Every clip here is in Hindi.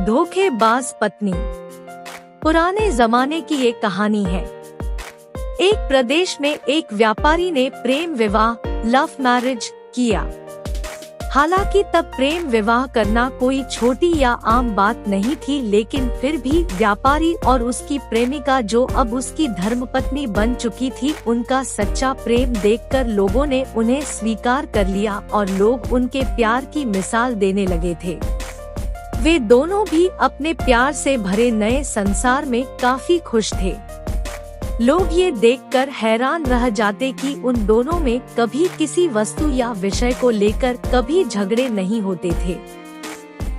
धोखेबाज पत्नी। पुराने जमाने की एक कहानी है। एक प्रदेश में एक व्यापारी ने प्रेम विवाह लव मैरिज किया। हालांकि तब प्रेम विवाह करना कोई छोटी या आम बात नहीं थी, लेकिन फिर भी व्यापारी और उसकी प्रेमिका, जो अब उसकी धर्मपत्नी बन चुकी थी, उनका सच्चा प्रेम देखकर लोगों ने उन्हें स्वीकार कर लिया और लोग उनके प्यार की मिसाल देने लगे थे। वे दोनों भी अपने प्यार से भरे नए संसार में काफी खुश थे। लोग ये देखकर हैरान रह जाते कि उन दोनों में कभी किसी वस्तु या विषय को लेकर कभी झगड़े नहीं होते थे।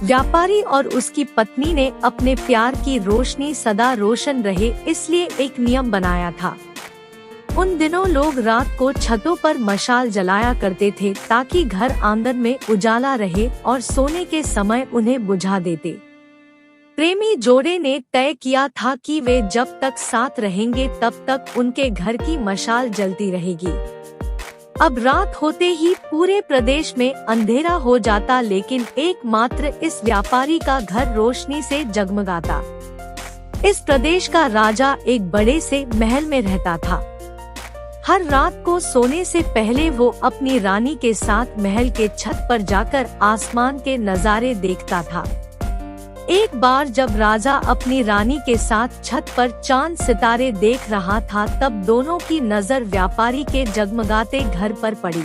व्यापारी और उसकी पत्नी ने अपने प्यार की रोशनी सदा रोशन रहे, इसलिए एक नियम बनाया था। उन दिनों लोग रात को छतों पर मशाल जलाया करते थे ताकि घर आंगन में उजाला रहे और सोने के समय उन्हें बुझा देते। प्रेमी जोड़े ने तय किया था कि वे जब तक साथ रहेंगे तब तक उनके घर की मशाल जलती रहेगी। अब रात होते ही पूरे प्रदेश में अंधेरा हो जाता, लेकिन एकमात्र इस व्यापारी का घर रोशनी से जगमगाता। इस प्रदेश का राजा एक बड़े से महल में रहता था। हर रात को सोने से पहले वो अपनी रानी के साथ महल के छत पर जाकर आसमान के नजारे देखता था। एक बार जब राजा अपनी रानी के साथ छत पर चांद सितारे देख रहा था, तब दोनों की नजर व्यापारी के जगमगाते घर पर पड़ी।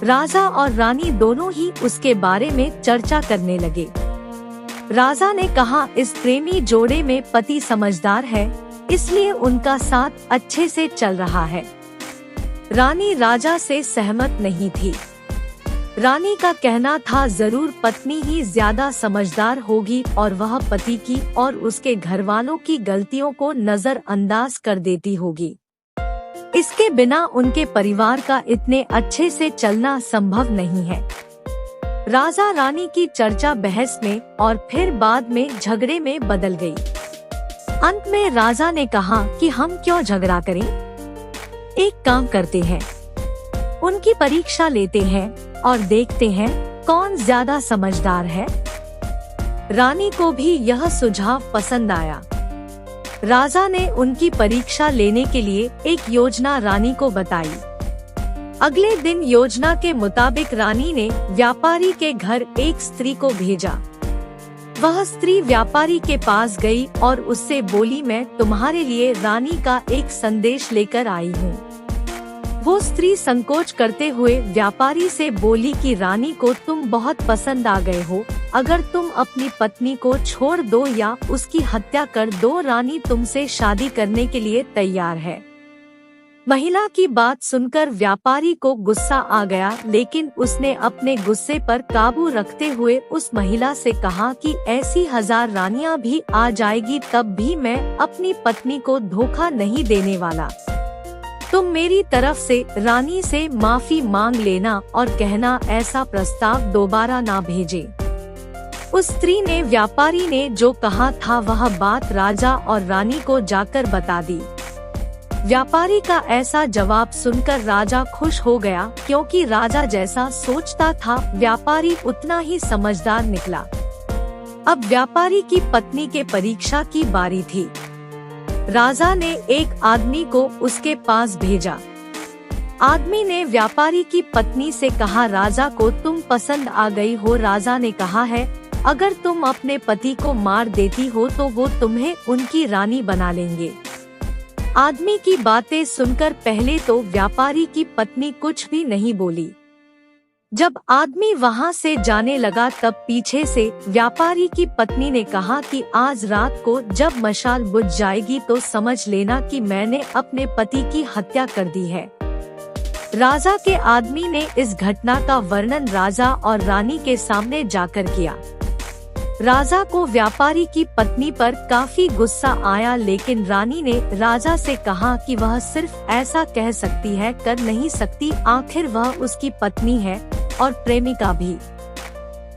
राजा और रानी दोनों ही उसके बारे में चर्चा करने लगे। राजा ने कहा, इस प्रेमी जोड़े में पति समझदार है, इसलिए उनका साथ अच्छे से चल रहा है। रानी राजा से सहमत नहीं थी। रानी का कहना था, जरूर पत्नी ही ज्यादा समझदार होगी और वह पति की और उसके घरवालों की गलतियों को नजरअंदाज कर देती होगी। इसके बिना उनके परिवार का इतने अच्छे से चलना संभव नहीं है। राजा रानी की चर्चा बहस में और फिर बाद में झगड़े में बदल गई। अंत में राजा ने कहा कि हम क्यों झगड़ा करें, एक काम करते हैं, उनकी परीक्षा लेते हैं और देखते हैं कौन ज्यादा समझदार है। रानी को भी यह सुझाव पसंद आया। राजा ने उनकी परीक्षा लेने के लिए एक योजना रानी को बताई। अगले दिन योजना के मुताबिक रानी ने व्यापारी के घर एक स्त्री को भेजा। वह स्त्री व्यापारी के पास गई और उससे बोली, मैं तुम्हारे लिए रानी का एक संदेश लेकर आई हूँ। वो स्त्री संकोच करते हुए व्यापारी से बोली कि रानी को तुम बहुत पसंद आ गए हो। अगर तुम अपनी पत्नी को छोड़ दो या उसकी हत्या कर दो, रानी तुमसे शादी करने के लिए तैयार है। महिला की बात सुनकर व्यापारी को गुस्सा आ गया, लेकिन उसने अपने गुस्से पर काबू रखते हुए उस महिला से कहा कि ऐसी 1000 रानियां भी आ जाएगी, तब भी मैं अपनी पत्नी को धोखा नहीं देने वाला। तुम मेरी तरफ से रानी से माफी मांग लेना और कहना ऐसा प्रस्ताव दोबारा ना भेजे। उस स्त्री ने व्यापारी ने जो कहा था वह बात राजा और रानी को जाकर बता दी। व्यापारी का ऐसा जवाब सुनकर राजा खुश हो गया, क्योंकि राजा जैसा सोचता था व्यापारी उतना ही समझदार निकला। अब व्यापारी की पत्नी के परीक्षा की बारी थी। राजा ने एक आदमी को उसके पास भेजा। आदमी ने व्यापारी की पत्नी से कहा, राजा को तुम पसंद आ गई हो। राजा ने कहा है, अगर तुम अपने पति को मार देती हो तो वो तुम्हें उनकी रानी बना लेंगे। आदमी की बातें सुनकर पहले तो व्यापारी की पत्नी कुछ भी नहीं बोली। जब आदमी वहां से जाने लगा तब पीछे से व्यापारी की पत्नी ने कहा कि आज रात को जब मशाल बुझ जाएगी तो समझ लेना कि मैंने अपने पति की हत्या कर दी है। राजा के आदमी ने इस घटना का वर्णन राजा और रानी के सामने जाकर किया। राजा को व्यापारी की पत्नी पर काफी गुस्सा आया, लेकिन रानी ने राजा से कहा कि वह सिर्फ ऐसा कह सकती है, कर नहीं सकती। आखिर वह उसकी पत्नी है और प्रेमिका भी।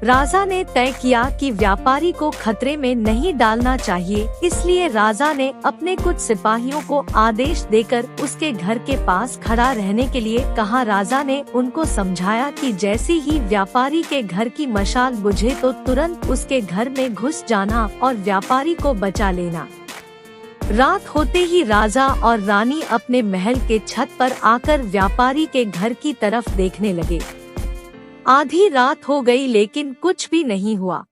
राजा ने तय किया कि व्यापारी को खतरे में नहीं डालना चाहिए, इसलिए राजा ने अपने कुछ सिपाहियों को आदेश देकर उसके घर के पास खड़ा रहने के लिए कहा। राजा ने उनको समझाया कि जैसे ही व्यापारी के घर की मशाल बुझे तो तुरंत उसके घर में घुस जाना और व्यापारी को बचा लेना। रात होते ही राजा और रानी अपने महल के छत पर आकर व्यापारी के घर की तरफ देखने लगे। आधी रात हो गई लेकिन कुछ भी नहीं हुआ।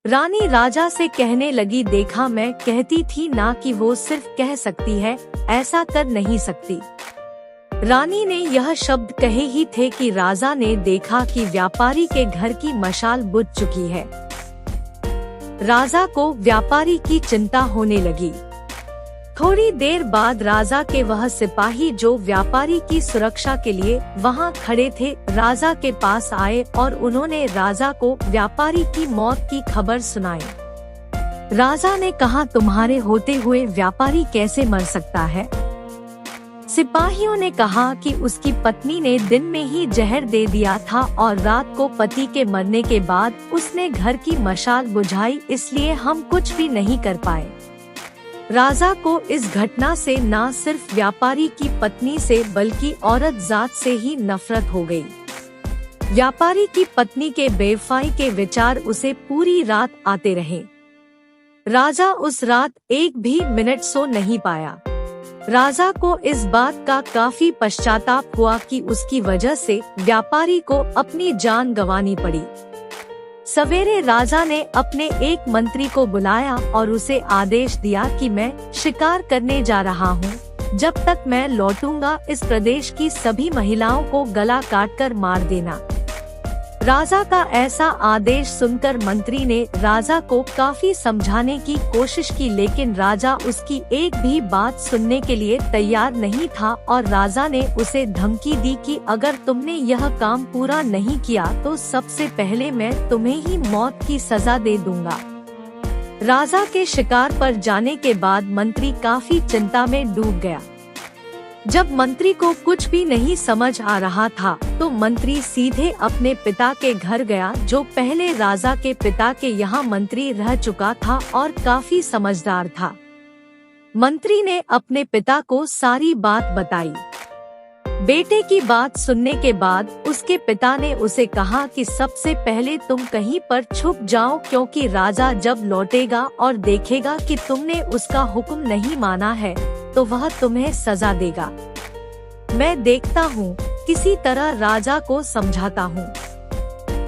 रानी राजा से कहने लगी, देखा मैं कहती थी ना कि वो सिर्फ कह सकती है, ऐसा कर नहीं सकती। रानी ने यह शब्द कहे ही थे कि राजा ने देखा कि व्यापारी के घर की मशाल बुझ चुकी है। राजा को व्यापारी की चिंता होने लगी। थोड़ी देर बाद राजा के वह सिपाही जो व्यापारी की सुरक्षा के लिए वहां खड़े थे, राजा के पास आए और उन्होंने राजा को व्यापारी की मौत की खबर सुनाई। राजा ने कहा, तुम्हारे होते हुए व्यापारी कैसे मर सकता है? सिपाहियों ने कहा कि उसकी पत्नी ने दिन में ही जहर दे दिया था और रात को पति के मरने के बाद उसने घर की मशाल बुझाई, इसलिए हम कुछ भी नहीं कर पाए। राजा को इस घटना से न सिर्फ व्यापारी की पत्नी से बल्कि औरत जात से ही नफरत हो गई। व्यापारी की पत्नी के बेवफाई के विचार उसे पूरी रात आते रहे। राजा उस रात एक भी मिनट सो नहीं पाया। राजा को इस बात का काफी पश्चाताप हुआ कि उसकी वजह से व्यापारी को अपनी जान गंवानी पड़ी। सवेरे राजा ने अपने एक मंत्री को बुलाया और उसे आदेश दिया कि मैं शिकार करने जा रहा हूँ। जब तक मैं लौटूंगा इस प्रदेश की सभी महिलाओं को गला काटकर मार देना। राजा का ऐसा आदेश सुनकर मंत्री ने राजा को काफी समझाने की कोशिश की, लेकिन राजा उसकी एक भी बात सुनने के लिए तैयार नहीं था और राजा ने उसे धमकी दी कि अगर तुमने यह काम पूरा नहीं किया तो सबसे पहले मैं तुम्हें ही मौत की सजा दे दूंगा। राजा के शिकार पर जाने के बाद मंत्री काफी चिंता में डूब गया। जब मंत्री को कुछ भी नहीं समझ आ रहा था तो मंत्री सीधे अपने पिता के घर गया, जो पहले राजा के पिता के यहाँ मंत्री रह चुका था और काफी समझदार था। मंत्री ने अपने पिता को सारी बात बताई। बेटे की बात सुनने के बाद उसके पिता ने उसे कहा कि सबसे पहले तुम कहीं पर छुप जाओ, क्योंकि राजा जब लौटेगा और देखेगा कि तुमने उसका हुक्म नहीं माना है तो वह तुम्हें सजा देगा। मैं देखता हूँ, किसी तरह राजा को समझाता हूँ।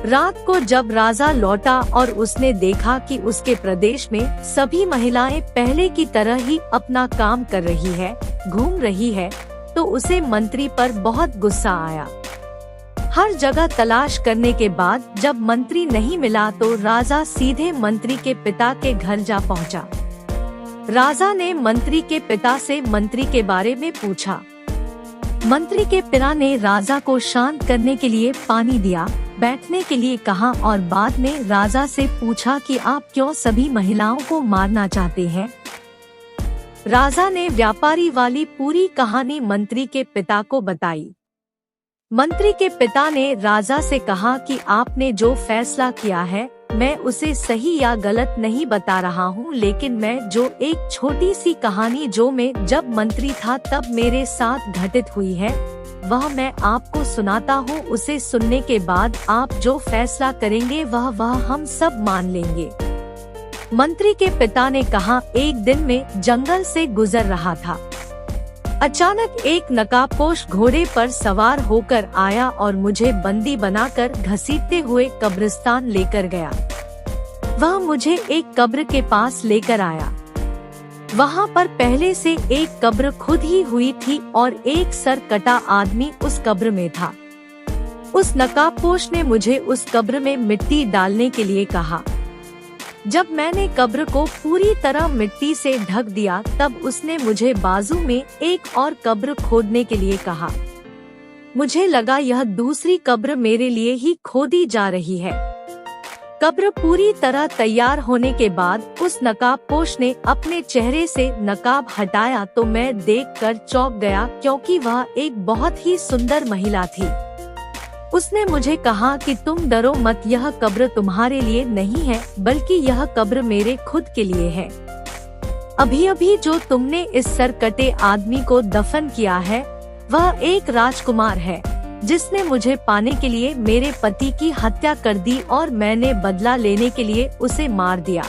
रात को जब राजा लौटा और उसने देखा कि उसके प्रदेश में सभी महिलाएं पहले की तरह ही अपना काम कर रही है, घूम रही है, तो उसे मंत्री पर बहुत गुस्सा आया। हर जगह तलाश करने के बाद जब मंत्री नहीं मिला तो राजा सीधे मंत्री के पिता के घर जा पहुंचा। राजा ने मंत्री के पिता से मंत्री के बारे में पूछा। मंत्री के पिता ने राजा को शांत करने के लिए पानी दिया, बैठने के लिए कहा और बाद में राजा से पूछा कि आप क्यों सभी महिलाओं को मारना चाहते हैं। राजा ने व्यापारी वाली पूरी कहानी मंत्री के पिता को बताई। मंत्री के पिता ने राजा से कहा कि आपने जो फैसला किया है मैं उसे सही या गलत नहीं बता रहा हूँ, लेकिन मैं जो एक छोटी सी कहानी जो मैं जब मंत्री था तब मेरे साथ घटित हुई है वह मैं आपको सुनाता हूँ। उसे सुनने के बाद आप जो फैसला करेंगे वह हम सब मान लेंगे। मंत्री के पिता ने कहा, एक दिन में जंगल से गुजर रहा था। अचानक एक नकाबपोश घोड़े पर सवार होकर आया और मुझे बंदी बनाकर घसीटते हुए कब्रिस्तान लेकर गया। वह मुझे एक कब्र के पास लेकर आया। वहाँ पर पहले से एक कब्र खुद ही हुई थी और एक सर कटा आदमी उस कब्र में था। उस नकाबपोश ने मुझे उस कब्र में मिट्टी डालने के लिए कहा। जब मैंने कब्र को पूरी तरह मिट्टी से ढक दिया तब उसने मुझे बाजू में एक और कब्र खोदने के लिए कहा। मुझे लगा यह दूसरी कब्र मेरे लिए ही खोदी जा रही है। कब्र पूरी तरह तैयार होने के बाद उस नकाबपोश ने अपने चेहरे से नकाब हटाया तो मैं देखकर चौंक गया, क्योंकि वह एक बहुत ही सुंदर महिला थी। उसने मुझे कहा कि तुम डरो मत, यह कब्र तुम्हारे लिए नहीं है बल्कि यह कब्र मेरे खुद के लिए है। अभी अभी जो तुमने इस सरकटे आदमी को दफन किया है वह एक राजकुमार है जिसने मुझे पाने के लिए मेरे पति की हत्या कर दी और मैंने बदला लेने के लिए उसे मार दिया।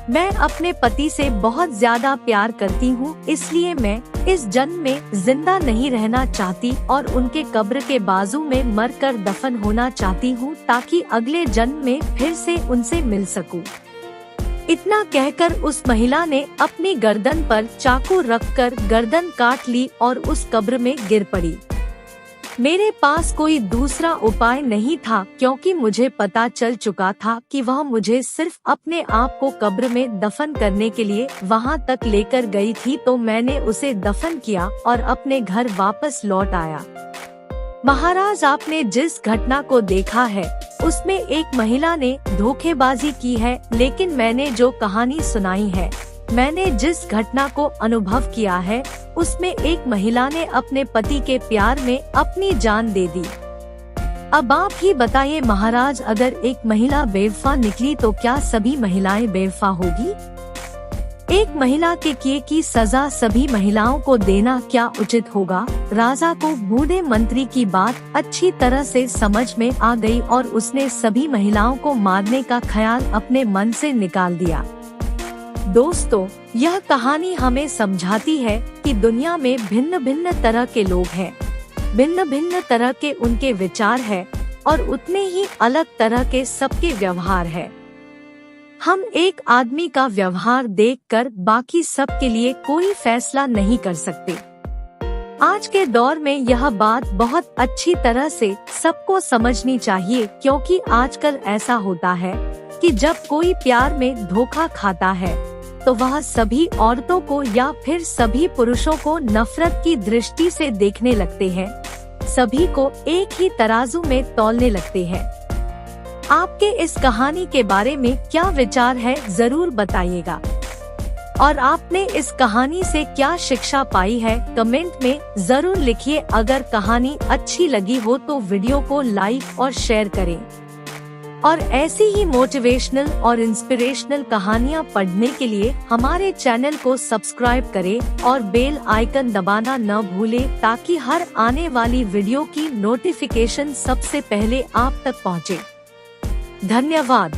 मैं अपने पति से बहुत ज्यादा प्यार करती हूँ, इसलिए मैं इस जन्म में जिंदा नहीं रहना चाहती और उनके कब्र के बाजू में मरकर दफन होना चाहती हूँ ताकि अगले जन्म में फिर से उनसे मिल सकूं। इतना कहकर उस महिला ने अपनी गर्दन पर चाकू रखकर गर्दन काट ली और उस कब्र में गिर पड़ी। मेरे पास कोई दूसरा उपाय नहीं था क्योंकि मुझे पता चल चुका था कि वह मुझे सिर्फ अपने आप को कब्र में दफन करने के लिए वहां तक लेकर गई थी, तो मैंने उसे दफन किया और अपने घर वापस लौट आया। महाराज, आपने जिस घटना को देखा है उसमें एक महिला ने धोखेबाजी की है, लेकिन मैंने जो कहानी सुनाई है, मैंने जिस घटना को अनुभव किया है उसमें एक महिला ने अपने पति के प्यार में अपनी जान दे दी। अब आप ही बताइए महाराज, अगर एक महिला बेवफा निकली तो क्या सभी महिलाएं बेवफा होगी? एक महिला के किए की सजा सभी महिलाओं को देना क्या उचित होगा? राजा को बूढ़े मंत्री की बात अच्छी तरह से समझ में आ गई और उसने सभी महिलाओं को मारने का ख्याल अपने मन से निकाल दिया। दोस्तों, यह कहानी हमें समझाती है कि दुनिया में भिन्न भिन्न तरह के लोग हैं, भिन्न भिन्न तरह के उनके विचार हैं और उतने ही अलग तरह के सबके व्यवहार है। हम एक आदमी का व्यवहार देखकर बाकी सब के लिए कोई फैसला नहीं कर सकते। आज के दौर में यह बात बहुत अच्छी तरह से सबको समझनी चाहिए, क्योंकि आजकल ऐसा होता है कि जब कोई प्यार में धोखा खाता है तो वह सभी औरतों को या फिर सभी पुरुषों को नफरत की दृष्टि से देखने लगते हैं, सभी को एक ही तराजू में तौलने लगते हैं। आपके इस कहानी के बारे में क्या विचार है, जरूर बताइएगा। और आपने इस कहानी से क्या शिक्षा पाई है, कमेंट में जरूर लिखिए। अगर कहानी अच्छी लगी हो तो वीडियो को लाइक और शेयर करें और ऐसी ही मोटिवेशनल और इंस्पिरेशनल कहानियाँ पढ़ने के लिए हमारे चैनल को सब्सक्राइब करें और बेल आइकन दबाना न भूलें ताकि हर आने वाली वीडियो की नोटिफिकेशन सबसे पहले आप तक पहुँचे। धन्यवाद।